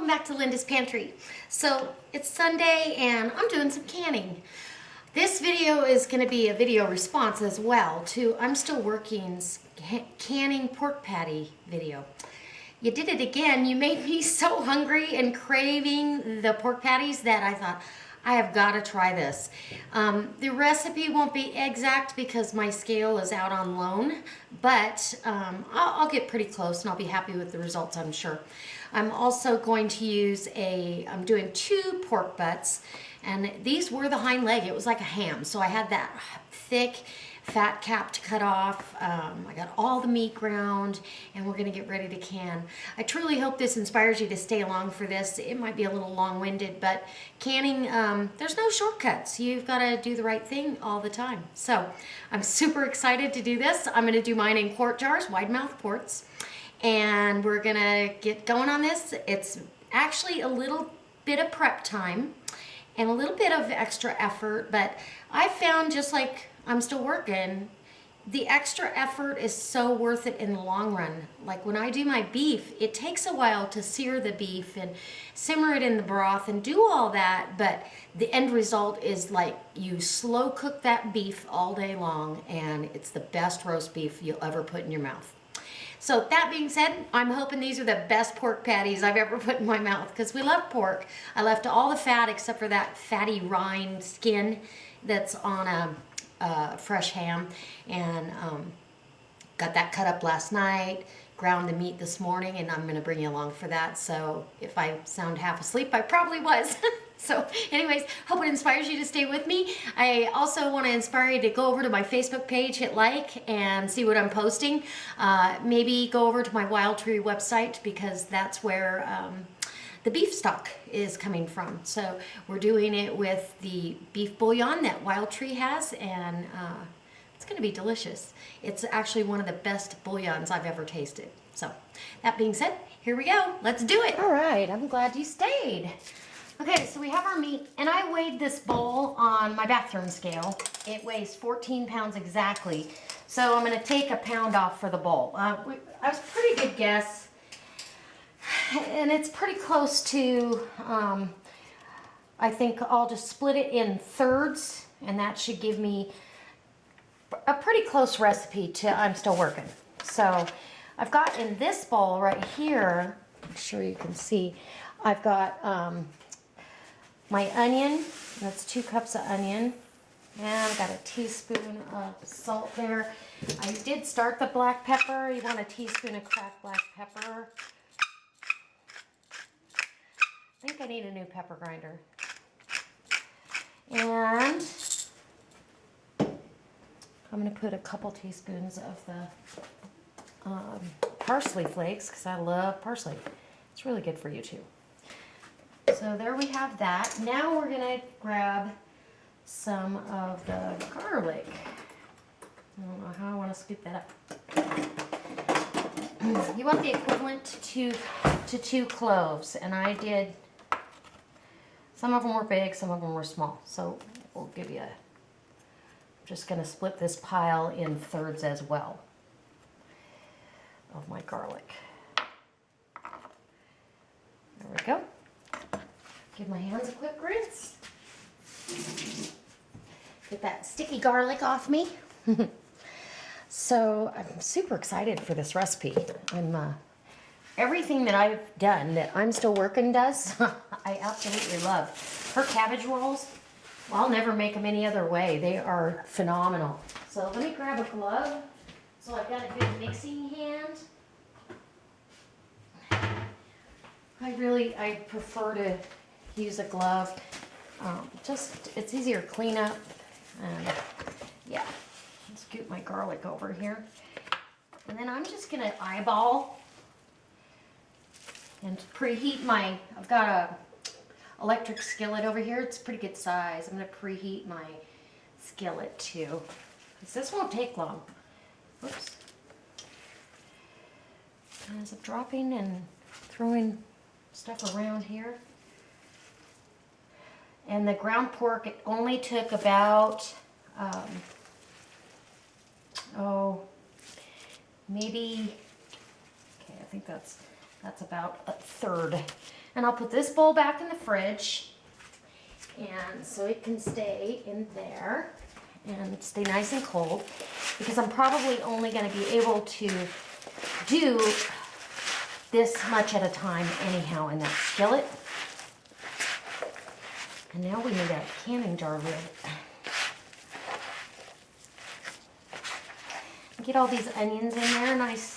welcome back to Linda's Pantry. So it's Sunday and I'm doing some canning. This video is going to be a video response as well to I'm Still Working's canning pork patty video. You did it again. You made me so hungry and craving the pork patties that I thought I have got to try this. The recipe won't be exact because my scale is out on loan, but I'll get pretty close and I'll be happy with the results, I'm sure. I'm also going to use I'm doing 2 pork butts, and these were the hind leg. It was like a ham, so I had that thick fat cap to cut off. I got all the meat ground, and we're gonna get ready to can. I truly hope this inspires you to stay along for this. It might be a little long-winded, but canning, there's no shortcuts. You've gotta do the right thing all the time. So I'm super excited to do this. I'm gonna do mine in quart jars, wide mouth quarts, and we're gonna get going on this. It's actually a little bit of prep time and a little bit of extra effort, but I found, just like I'm still working, the extra effort is so worth it in the long run. Like when I do my beef, it takes a while to sear the beef and simmer it in the broth and do all that, but the end result is like you slow cook that beef all day long, and it's the best roast beef you'll ever put in your mouth. So that being said, I'm hoping these are the best pork patties I've ever put in my mouth, because we love pork. I left all the fat except for that fatty rind skin that's on a fresh ham, and got that cut up last night, ground the meat this morning, and I'm going to bring you along for that. So if I sound half asleep, I probably was. So anyways, hope it inspires you to stay with me. I also want to inspire you to go over to my Facebook page, hit like, and see what I'm posting. Maybe go over to my Wild Tree website, because that's where the beef stock is coming from. So we're doing it with the beef bouillon that Wild Tree has, and it's going to be delicious. It's actually one of the best bouillons I've ever tasted. So that being said, here we go. Let's do it. All right, I'm glad you stayed. Okay, so we have our meat, and I weighed this bowl on my bathroom scale. It weighs 14 pounds exactly. So I'm going to take a pound off for the bowl. I was a pretty good guess, and it's pretty close to, I think I'll just split it in thirds, and that should give me a pretty close recipe to I'm Still Working. So I've got in this bowl right here, I'm sure you can see, I've got my onion. That's 2 cups of onion. And I've got a teaspoon of salt there. I did start the black pepper. You want a teaspoon of cracked black pepper. I think I need a new pepper grinder. And I'm going to put a couple teaspoons of the parsley flakes, because I love parsley. It's really good for you too. So there we have that. Now we're going to grab some of the garlic. I don't know how I want to scoop that up. You want the equivalent to 2 cloves, and I did, some of them were big, some of them were small. So we'll give you I'm just going to split this pile in thirds as well of my garlic. There we go. Give my hands a quick rinse. Get that sticky garlic off me. So I'm super excited for this recipe. Everything that I've done that I'm Still Working does, I absolutely love. Her cabbage rolls, well, I'll never make them any other way. They are phenomenal. So let me grab a glove so I've got a good mixing hand. I prefer to use a glove. It's easier to clean up. Yeah, scoop my garlic over here. And then I'm just gonna eyeball and preheat I've got a electric skillet over here. It's pretty good size. I'm gonna preheat my skillet too, because this won't take long. Oops. And as I'm dropping and throwing stuff around here. And the ground pork, it only took about, maybe, okay, I think that's about a third. And I'll put this bowl back in the fridge, and so it can stay in there and stay nice and cold, because I'm probably only going to be able to do this much at a time anyhow in that skillet. And now we need a canning jar lid. Get all these onions in there nice.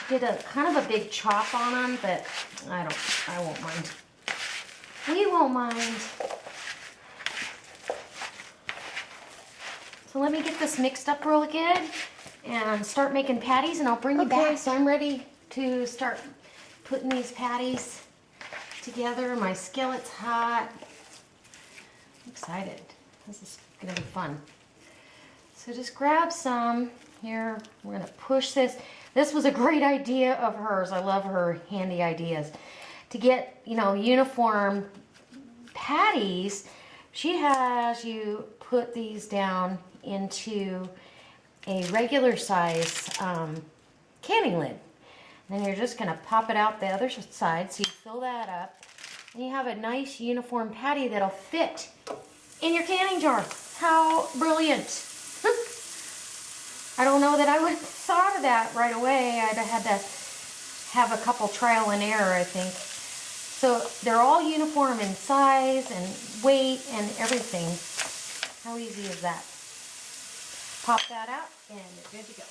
Did a kind of a big chop on them, but I won't mind. We won't mind. So let me get this mixed up real good and start making patties, and I'll bring you back. So I'm ready to start putting these patties together. My skillet's hot. I'm excited. This is gonna be fun. So just grab some here. We're gonna push this. This was a great idea of hers. I love her handy ideas. To get, you know, uniform patties, she has you put these down into a regular size canning lid. And then you're just gonna pop it out the other side, so you fill that up, and you have a nice uniform patty that'll fit in your canning jar. How brilliant. I don't know that I would have thought of that right away. I'd have had to have a couple trial and error, I think. So they're all uniform in size and weight and everything. How easy is that? Pop that out and you're good to go.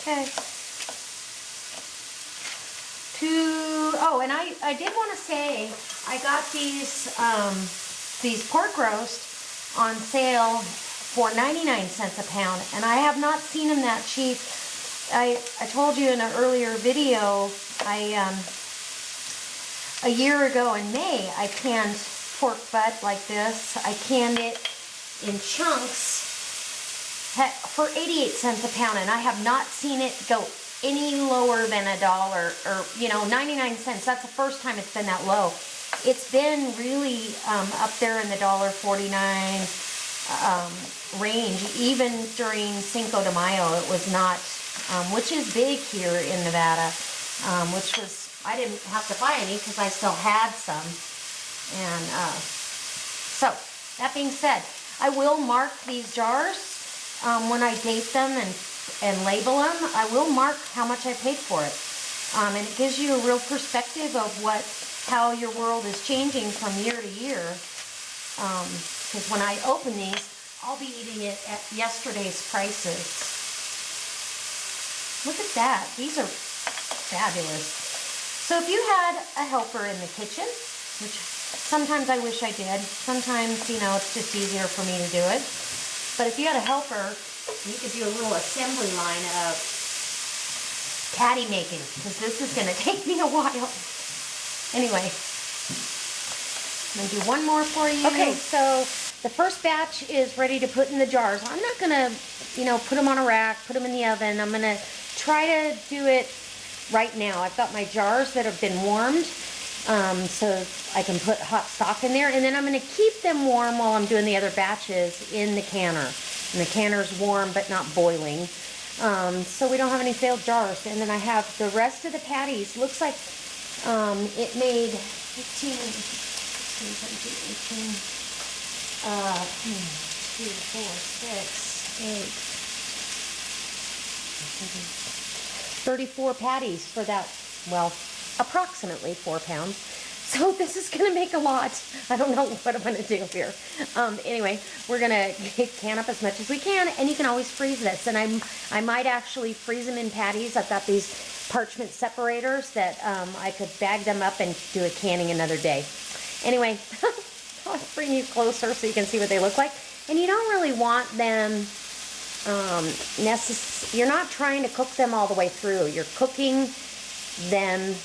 Okay. Oh, and I did want to say, I got these pork roast on sale for 99 cents a pound, and I have not seen them that cheap. I told you in an earlier video, a year ago in May, I canned pork butt like this. I canned it in chunks for 88 cents a pound, and I have not seen it go any lower than $1, or 99 cents. That's the first time it's been that low. It's been really up there in the $1.49 range. Even during Cinco de Mayo, it was not, which is big here in Nevada. Which was, I didn't have to buy any because I still had some. And so that being said, I will mark these jars when I date them and label them. I will mark how much I paid for it. And it gives you a real perspective of how your world is changing from year to year. Because when I open these, I'll be eating it at yesterday's prices. Look at that. These are fabulous. So if you had a helper in the kitchen, which sometimes I wish I did. Sometimes, it's just easier for me to do it. But if you had a helper, you could do a little assembly line of patty making, because this is going to take me a while. Anyway, I'm going to do one more for you. Okay, so the first batch is ready to put in the jars. I'm not going to, put them on a rack, put them in the oven. I'm going to try to do it right now. I've got my jars that have been warmed, so I can put hot stock in there. And then I'm going to keep them warm while I'm doing the other batches in the canner. And the canner's warm but not boiling, so we don't have any failed jars. And then I have the rest of the patties. Looks like it made 15, 16, 17, 18, 2, 4, 6, 8, 34 patties for that, well, approximately 4 pounds. So this is going to make a lot. I don't know what I'm going to do here. Anyway, we're going to can up as much as we can, and you can always freeze this. And I might actually freeze them in patties. I've got these parchment separators that I could bag them up and do a canning another day. Anyway, I'll bring you closer so you can see what they look like. And you don't really want them you're not trying to cook them all the way through. You're cooking them,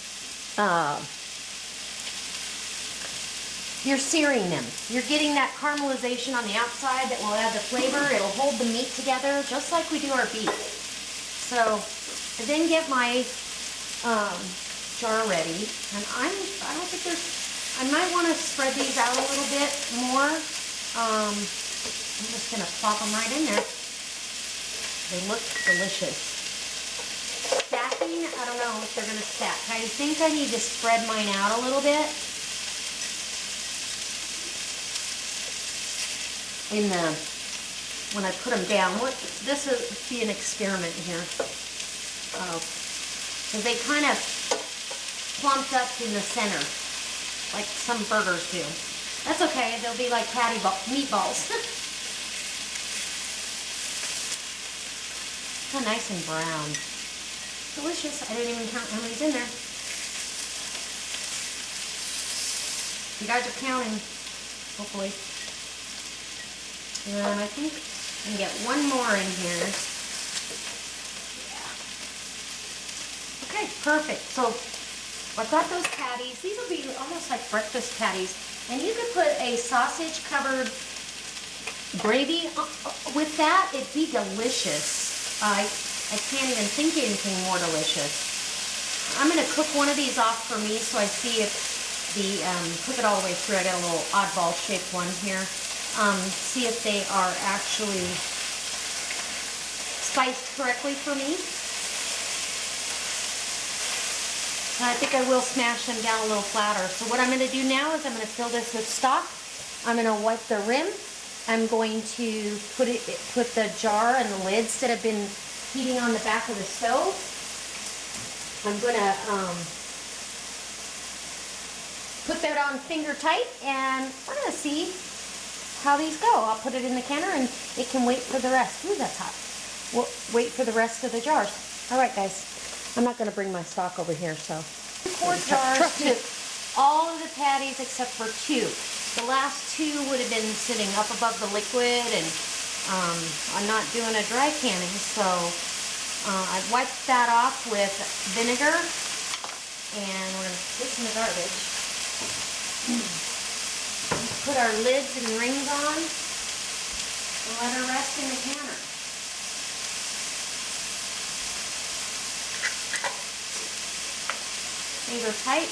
you're searing them. You're getting that caramelization on the outside that will add the flavor. It'll hold the meat together just like we do our beef. So I then get my jar ready, and I don't think I might want to spread these out a little bit more. I'm just going to plop them right in there. They look delicious. Stacking, I don't know if they're going to stack. I think I need to spread mine out a little bit. When I put them down. This will be an experiment here. Because they kind of clumped up in the center, like some burgers do. That's okay, they'll be like meatballs. So nice and brown. Delicious. I didn't even count how many's in there. You guys are counting, hopefully. And I think I can get one more in here. Yeah. Okay, perfect. So I've got those patties. These will be almost like breakfast patties. And you could put a sausage-covered gravy with that. It'd be delicious. I can't even think of anything more delicious. I'm going to cook one of these off for me so I see if cook it all the way through. I got a little oddball shaped one here. See if they are actually spiced correctly for me. And I think I will smash them down a little flatter. So what I'm going to do now is I'm going to fill this with stock. I'm going to wipe the rim. I'm going to put the jar and the lids that have been heating on the back of the stove. I'm going to put that on finger tight, and we're going to see how these go. I'll put it in the canner and it can wait for the rest. Ooh, that's hot. We'll wait for the rest of the jars. All right, guys. I'm not going to bring my stock over here, so. 4 jars to all of the patties except for 2. The last 2 would have been sitting up above the liquid, and I'm not doing a dry canning, so I wiped that off with vinegar, and we're going to put this in the garbage. Put our lids and rings on and let her rest in the canner. Finger tight.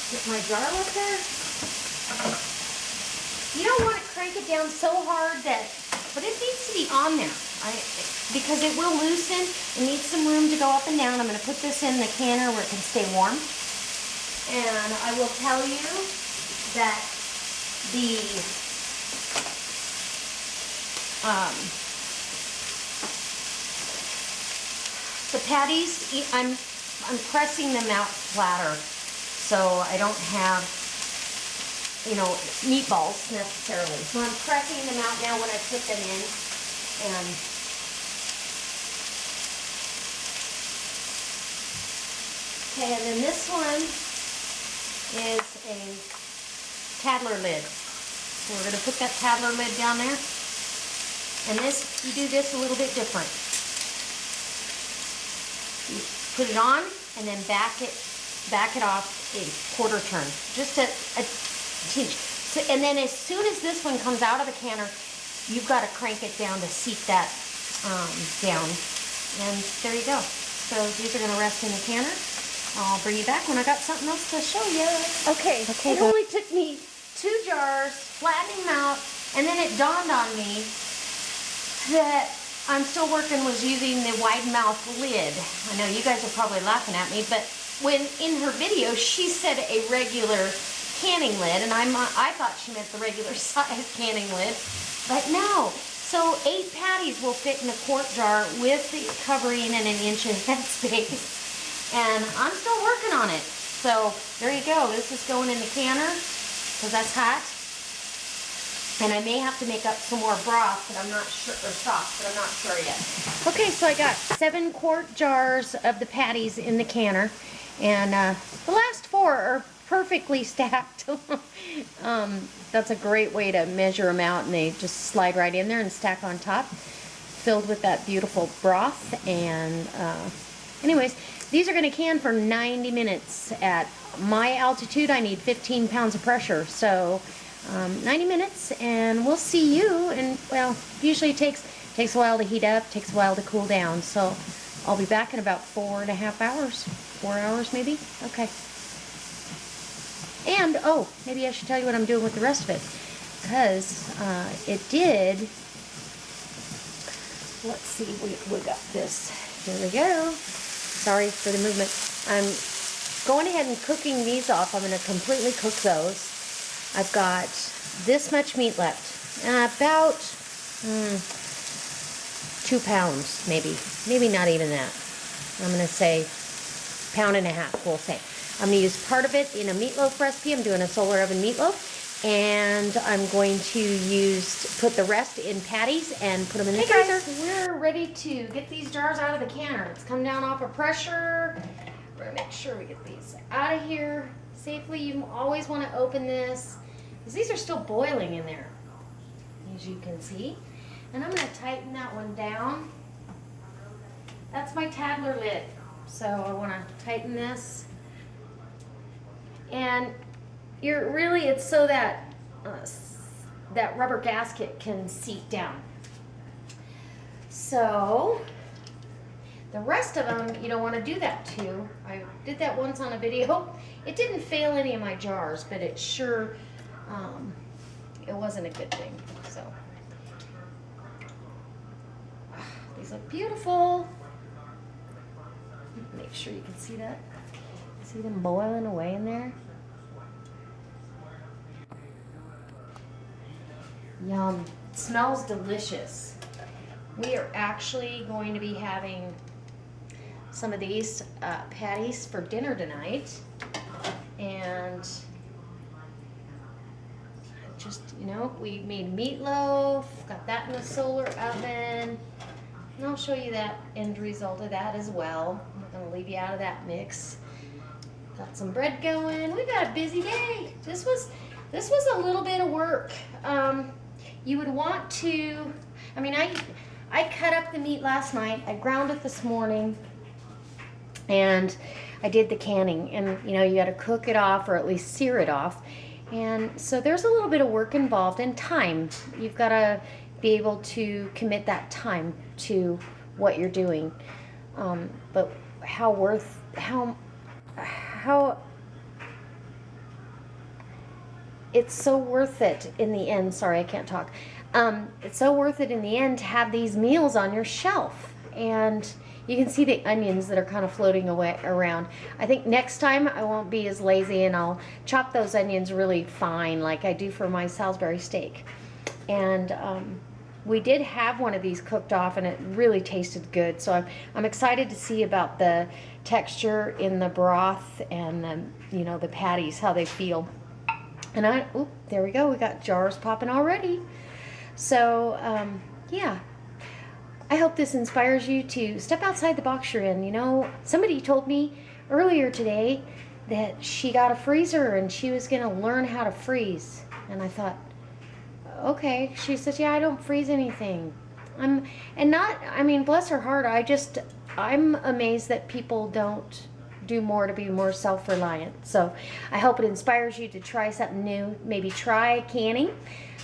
Get my jar up there. You don't want to crank it down so hard but it needs to be on there. Because it will loosen. It needs some room to go up and down. I'm going to put this in the canner where it can stay warm. And I will tell you that the patties, I'm pressing them out flatter, so I don't have, meatballs necessarily. So I'm pressing them out now when I put them in, and okay, and then this one is a Tadler lid. So we're going to put that Tadler lid down there. And this, you do this a little bit different. You put it on and then back it off a quarter turn. Just a tinge. So, and then as soon as this one comes out of the canner, you've got to crank it down to seat that down. And there you go. So these are going to rest in the canner. I'll bring you back when I got something else to show you. Okay, it only took me 2 jars, flattening them out, and then it dawned on me that I'm still working with using the wide mouth lid. I know you guys are probably laughing at me, but when in her video she said a regular canning lid, and I thought she meant the regular size canning lid, but no. So 8 patties will fit in a quart jar with the covering and 1 inch of headspace. And I'm still working on it. So there you go. This is going in the canner because that's hot. And I may have to make up some more broth, but I'm not sure, or sauce, but I'm not sure yet. Okay, so I got 7 quart jars of the patties in the canner. And the last 4 are perfectly stacked. That's a great way to measure them out, and they just slide right in there and stack on top. Filled with that beautiful broth. And anyways, these are going to can for 90 minutes. At my altitude, I need 15 pounds of pressure. So 90 minutes, and we'll see you. And well, usually it takes a while to heat up, takes a while to cool down. So I'll be back in about 4.5 hours. 4 hours maybe? Okay. And, oh, maybe I should tell you what I'm doing with the rest of it. because it did. Let's see, we got this. Here we go. Sorry for the movement. I'm going ahead and cooking these off. I'm going to completely cook those. I've got this much meat left. About 2 pounds, maybe not even that. I'm going to say 1.5 pounds, we'll say. I'm going to use part of it in a meatloaf recipe. I'm doing a solar oven meatloaf. And I'm going to put the rest in patties and put them in the freezer. Guys, we're ready to get these jars out of the canner. It's come down off of pressure. We're going to make sure we get these out of here safely. You always want to open this, because these are still boiling in there, as you can see. And I'm going to tighten that one down. That's my Tadler lid. So I want to tighten this. And it's so that that rubber gasket can seat down. So the rest of them, you don't want to do that to. I did that once on a video. It didn't fail any of my jars, but it sure, it wasn't a good thing. So these look beautiful. Make sure you can see that. See them boiling away in there? Yum. It smells delicious. We are actually going to be having some of these patties for dinner tonight. And just, we made meatloaf, got that in the solar oven. And I'll show you that end result of that as well. I'm not going to leave you out of that mix. Got some bread going. We've got a busy day. This was a little bit of work. You would want to, I cut up the meat last night. I ground it this morning. And I did the canning. And, you got to cook it off or at least sear it off. And so there's a little bit of work involved and time. You've got to be able to commit that time to what you're doing. But how it's so worth it in the end. Sorry, I can't talk. It's so worth it in the end to have these meals on your shelf. And you can see the onions that are kind of floating away around. I think next time I won't be as lazy and I'll chop those onions really fine like I do for my Salisbury steak. And we did have one of these cooked off and it really tasted good. So I'm excited to see about the texture in the broth and the patties, how they feel. And there we go. We got jars popping already. So, yeah. I hope this inspires you to step outside the box you're in. Somebody told me earlier today that she got a freezer and she was going to learn how to freeze. And I thought, okay. She says, yeah, I don't freeze anything. Bless her heart. I'm amazed that people don't do more to be more self-reliant. So I hope it inspires you to try something new. Maybe try canning.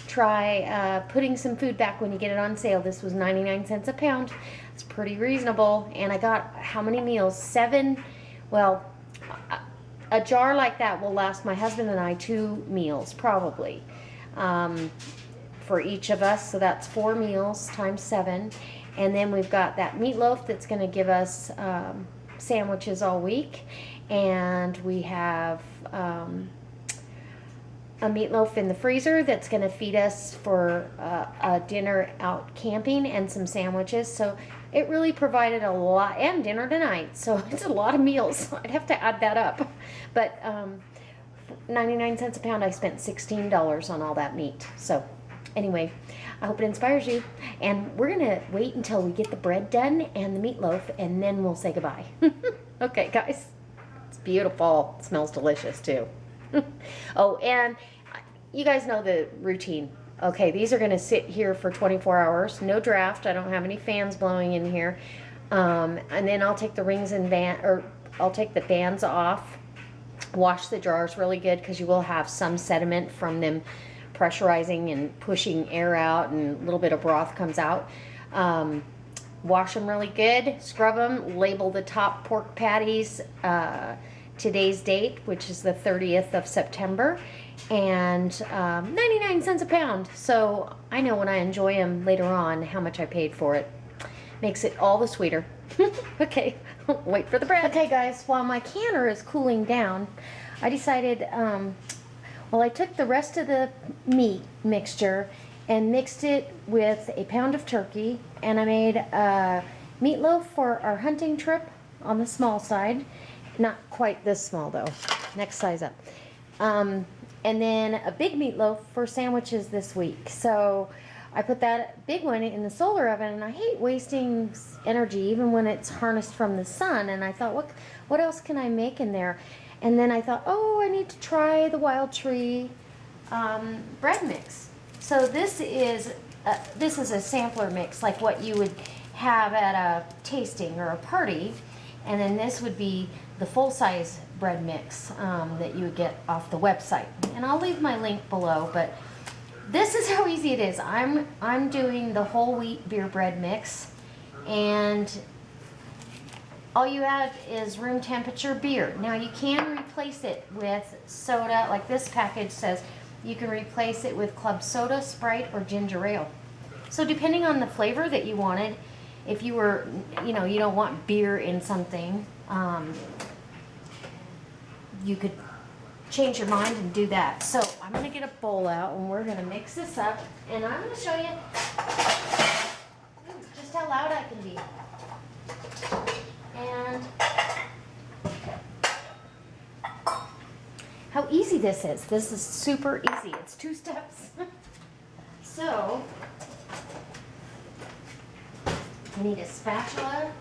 Try putting some food back when you get it on sale. This was 99 cents a pound. It's pretty reasonable. And I got how many meals? 7. Well, a jar like that will last my husband and I 2 meals probably for each of us. So that's 4 meals times 7. And then we've got that meatloaf that's going to give us sandwiches all week, and we have a meatloaf in the freezer that's going to feed us for a dinner out camping and some sandwiches. So it really provided a lot, and dinner tonight. So it's a lot of meals. I'd have to add that up. But 99 cents a pound, I spent $16 on all that meat. So anyway, I hope it inspires you. And we're going to wait until we get the bread done and the meatloaf, and then we'll say goodbye. Okay, guys. It's beautiful. It smells delicious, too. Oh, and you guys know the routine. Okay, these are going to sit here for 24 hours. No draft. I don't have any fans blowing in here. And then I'll take the rings and I'll take the bands off. Wash the jars really good, because you will have some sediment from them pressurizing and pushing air out, and a little bit of broth comes out. Wash them really good, scrub them, label the top pork patties, today's date, which is the 30th of September, and 99 cents a pound. So I know when I enjoy them later on how much I paid for it. Makes it all the sweeter. Okay, wait for the bread. Okay guys, while my canner is cooling down, I decided, well, I took the rest of the meat mixture and mixed it with a pound of turkey, and I made a meatloaf for our hunting trip on the small side. Not quite this small though, next size up. And then a big meatloaf for sandwiches this week. So I put that big one in the solar oven, and I hate wasting energy even when it's harnessed from the sun. And I thought, what else can I make in there? And then I thought, oh, I need to try the Wild Tree bread mix. So this is a sampler mix, like what you would have at a tasting or a party. And then this would be the full-size bread mix that you would get off the website. And I'll leave my link below, but this is how easy it is. I'm doing the whole wheat beer bread mix, and all you add is room temperature beer. Now you can replace it with soda, like this package says. You can replace it with club soda, Sprite, or ginger ale. So depending on the flavor that you wanted, if you were, you don't want beer in something, you could change your mind and do that. So I'm going to get a bowl out, and we're going to mix this up, and I'm going to show you just how loud I can be. And how easy this is. This is super easy. It's 2 steps. So I need a spatula.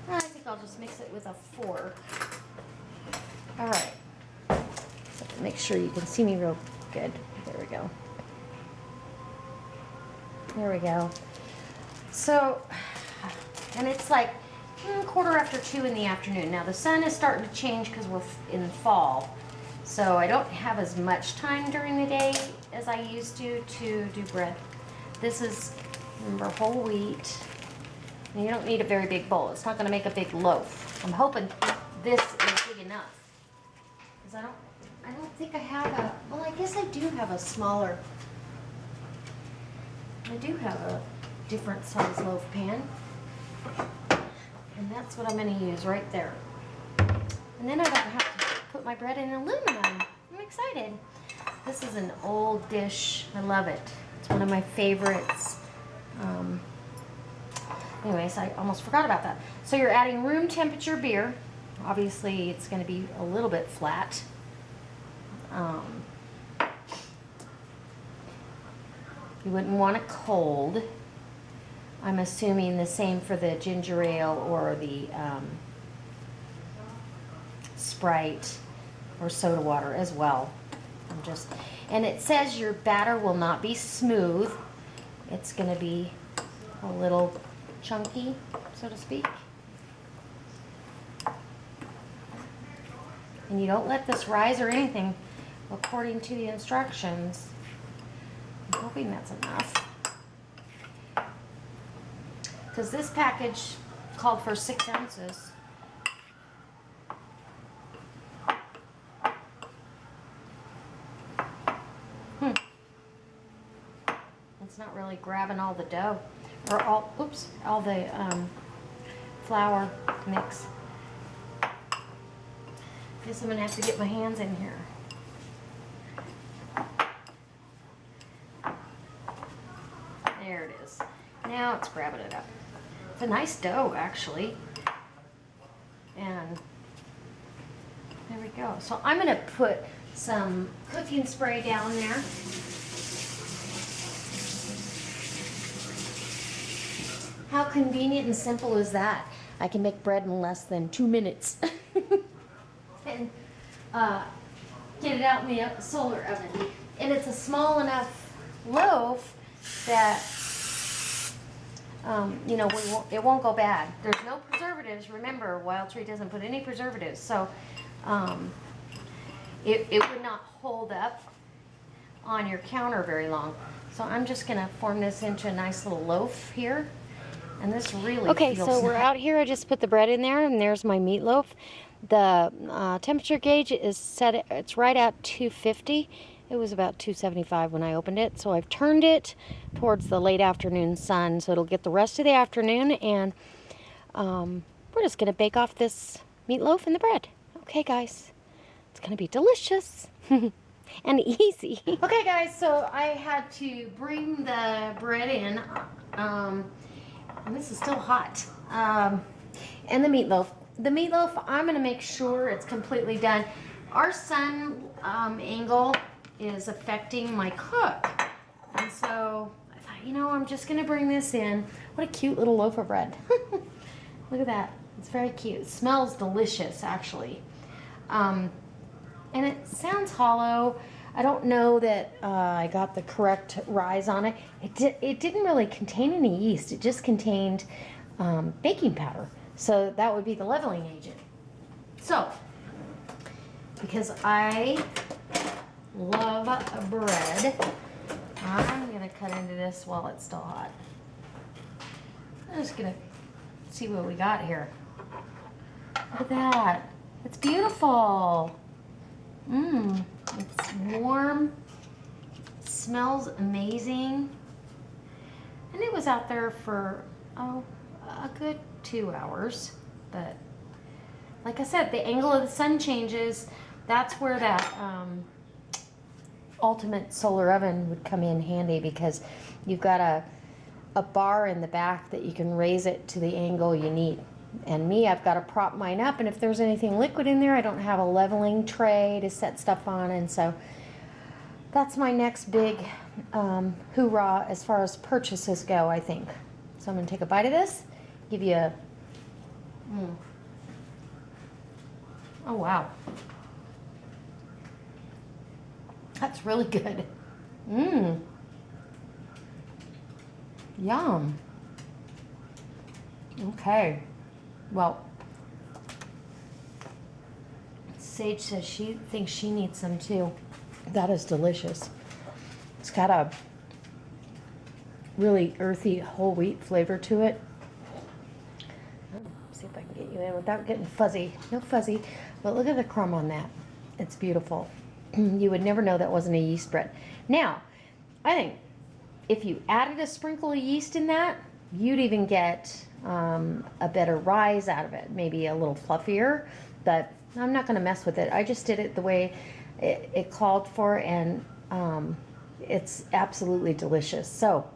I think I'll just mix it with a fork. All right. So make sure you can see me real good. There we go. There we go. So, and it's like 1:15 in the afternoon. Now the sun is starting to change because we're in fall. So I don't have as much time during the day as I used to do bread. This is, remember, whole wheat. And you don't need a very big bowl. It's not going to make a big loaf. I'm hoping this is big enough. Because I don't think I have a, well, I guess I do have a smaller, I do have a different size loaf pan. And that's what I'm going to use right there. And then I don't have to put my bread in aluminum. I'm excited. This is an old dish. I love it. It's one of my favorites. Anyways, I almost forgot about that. So you're adding room temperature beer. Obviously, it's going to be a little bit flat. You wouldn't want it cold. I'm assuming the same for the ginger ale or the Sprite or soda water as well. And it says your batter will not be smooth. It's going to be a little chunky, so to speak. And you don't let this rise or anything according to the instructions. I'm hoping that's enough. Because this package called for 6 ounces. It's not really grabbing all the dough, or all the flour mix. Guess I'm gonna have to get my hands in here. There it is. Now it's grabbing it up. It's a nice dough, actually. And there we go. So I'm gonna put some cooking spray down there. How convenient and simple is that? I can make bread in less than 2 minutes. And get it out in the solar oven. And it's a small enough loaf that it won't go bad. There's no preservatives. Remember, Wild Tree doesn't put any preservatives, so it would not hold up on your counter very long. So I'm just gonna form this into a nice little loaf here. And this really feels nice. So we're out here. I just put the bread in there, and there's my meatloaf. The temperature gauge is set, it's right at 250. It was about 275 when I opened it. So I've turned it towards the late afternoon sun, so it'll get the rest of the afternoon, and we're just gonna bake off this meatloaf and the bread. Okay guys, it's gonna be delicious and easy. Okay guys, so I had to bring the bread in, and this is still hot, and the meatloaf. The meatloaf, I'm gonna make sure it's completely done. Our sun angle is affecting my cook, and so I thought, you know, I'm just gonna bring this in. What a cute little loaf of bread. Look at that, it's very cute. It smells delicious, actually. And it sounds hollow. I don't know that I got the correct rise on it. It didn't really contain any yeast. It just contained baking powder. So that would be the leveling agent. So, because I love bread, I'm gonna cut into this while it's still hot. I'm just gonna see what we got here. Look at that. It's beautiful. It's warm. It smells amazing. And it was out there for, a good 2 hours. But like I said, the angle of the sun changes. That's where that ultimate solar oven would come in handy, because you've got a bar in the back that you can raise it to the angle you need. And me, I've got to prop mine up, and if there's anything liquid in there, I don't have a leveling tray to set stuff on, and so that's my next big hoorah as far as purchases go, I think. So I'm going to take a bite of this, give you a... Oh, wow. That's really good. Yum. Okay. Well, Sage says she thinks she needs some too. That is delicious. It's got a really earthy whole wheat flavor to it. Let's see if I can get you in without getting fuzzy. No fuzzy, but look at the crumb on that. It's beautiful. You would never know that wasn't a yeast bread. Now, I think if you added a sprinkle of yeast in that, you'd even get a better rise out of it, maybe a little fluffier, but I'm not going to mess with it. I just did it the way it called for, and it's absolutely delicious. So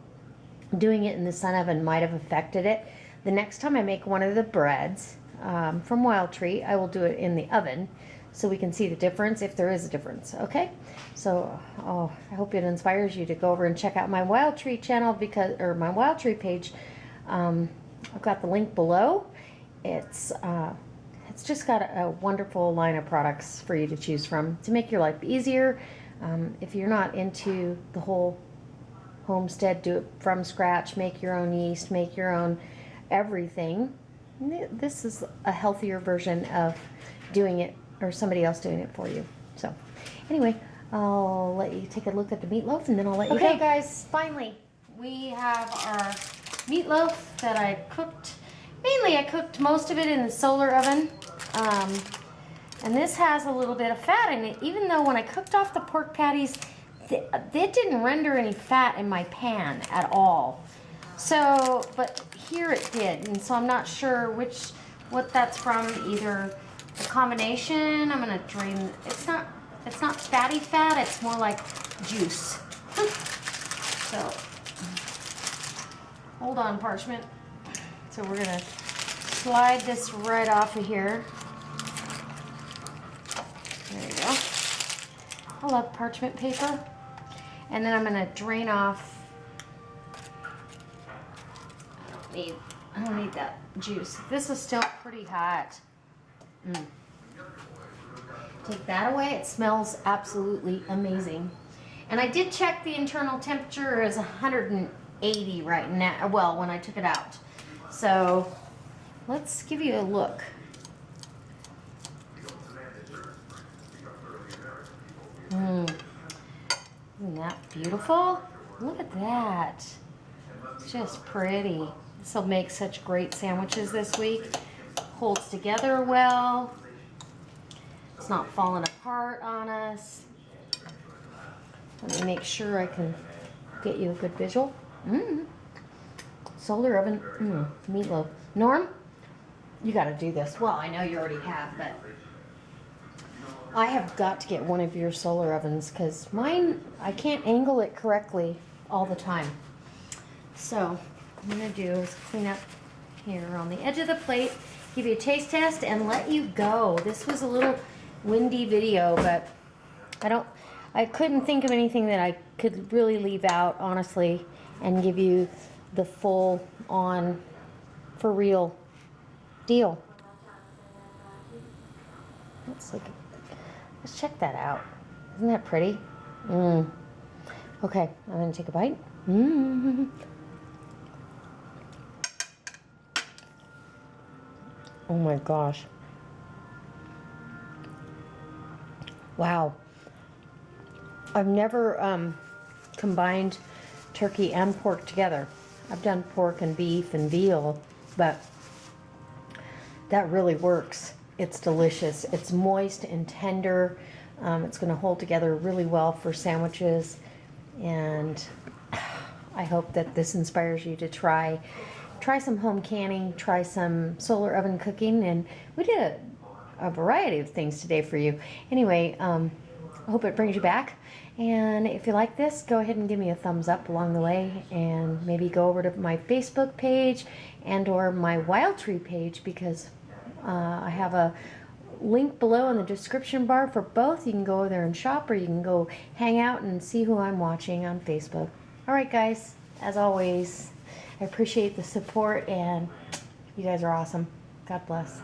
doing it in the sun oven might have affected it. The next time I make one of the breads from Wild Tree, I will do it in the oven so we can see the difference, if there is a difference. Okay, so I hope it inspires you to go over and check out my Wild Tree channel, or my Wild Tree page. I've got the link below. It's just got a wonderful line of products for you to choose from to make your life easier. If you're not into the whole homestead, do it from scratch, make your own yeast, make your own everything, this is a healthier version of doing it, or somebody else doing it for you. So anyway, I'll let you take a look at the meatloaf, and then I'll let you go. Okay guys, finally we have our meatloaf that I cooked. Mainly I cooked most of it in the solar oven, and this has a little bit of fat in it, even though when I cooked off the pork patties, it didn't render any fat in my pan at all. So, but here it did, and so I'm not sure what that's from. Either the combination, I'm gonna drain. It's not fatty fat. It's more like juice. So, hold on, parchment. So we're gonna slide this right off of here. There you go. I love parchment paper. And then I'm gonna drain off. I don't need that juice. This is still pretty hot. Take that away. It smells absolutely amazing. And I did check the internal temperature is 180 right now. Well, when I took it out. So let's give you a look. Isn't that beautiful? Look at that. It's just pretty. This will make such great sandwiches this week. Holds together well. It's not falling apart on us. Let me make sure I can get you a good visual. Solar oven, meatloaf. Norm, you got to do this. Well, I know you already have, but I have got to get one of your solar ovens because mine, I can't angle it correctly all the time. So what I'm going to do is clean up here on the edge of the plate, give you a taste test, and let you go. This was a little windy video, but I couldn't think of anything that I could really leave out, honestly, and give you the full on, for real deal. Let's check that out. Isn't that pretty? Okay, I'm gonna take a bite. Oh my gosh. Wow. I've never combined turkey and pork together. I've done pork and beef and veal, but that really works. It's delicious. It's moist and tender. It's going to hold together really well for sandwiches, and I hope that this inspires you to try some home canning, try some solar oven cooking, and we did a variety of things today for you. Anyway, I hope it brings you back. And if you like this, go ahead and give me a thumbs up along the way, and maybe go over to my Facebook page and or my Wild Tree page, because I have a link below in the description bar for both. You can go over there and shop, or you can go hang out and see who I'm watching on Facebook. All right, guys, as always, I appreciate the support, and you guys are awesome. God bless.